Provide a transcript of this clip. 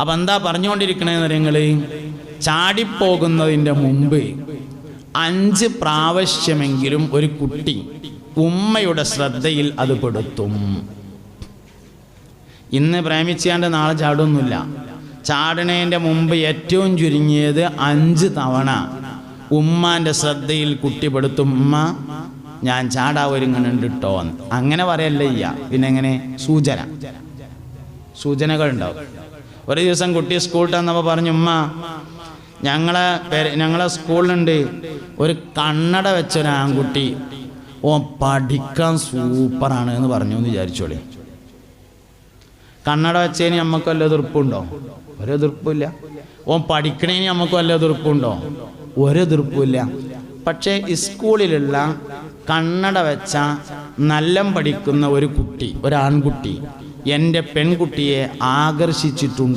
അപ്പം എന്താ പറഞ്ഞുകൊണ്ടിരിക്കണേന്ന് നിങ്ങൾ ചാടിപ്പോകുന്നതിൻ്റെ മുമ്പ് 5 പ്രാവശ്യമെങ്കിലും ഒരു കുട്ടി ഉമ്മയുടെ ശ്രദ്ധയിൽ അത് പെടുത്തും. ഇന്ന് പ്രേമിച്ചാണ്ട് നാളെ ചാടൊന്നുമില്ല. ചാടണേൻ്റെ മുമ്പ് ഏറ്റവും ചുരുങ്ങിയത് 5 തവണ ഉമ്മാൻ്റെ ശ്രദ്ധയിൽ കുട്ടി പെടുത്തും. ഉമ്മ ഞാൻ ചാടാ ഒരുങ്ങുന്നുണ്ട് കേട്ടോ. അങ്ങനെ പറയല്ലേ പിന്നെ എങ്ങനെ സൂചനകളുണ്ടാവും. ഒരു ദിവസം കുട്ടി സ്കൂളിൽ വന്നപ്പോൾ പറഞ്ഞു, ഉമ്മ ഞങ്ങളെ സ്കൂളിലുണ്ട് ഒരു കണ്ണട വെച്ചൊരു ആൺകുട്ടി, ഓ പഠിക്കാൻ സൂപ്പറാണ് എന്ന് പറഞ്ഞു എന്ന് വിചാരിച്ചോളി. കണ്ണട വെച്ചതിന് നമുക്ക് വല്ല എതിർപ്പുണ്ടോ? ഒരു എതിർപ്പില്ല. ഓൻ പഠിക്കണേന് നമുക്ക് വല്ല എതിർപ്പുണ്ടോ? ഒരു എതിർപ്പില്ല. പക്ഷേ സ്കൂളിലുള്ള കണ്ണട വെച്ച നല്ല പഠിക്കുന്ന ഒരു കുട്ടി, ഒരു ആൺകുട്ടി എൻ്റെ പെൺകുട്ടിയെ ആകർഷിച്ചിട്ടുണ്ട്.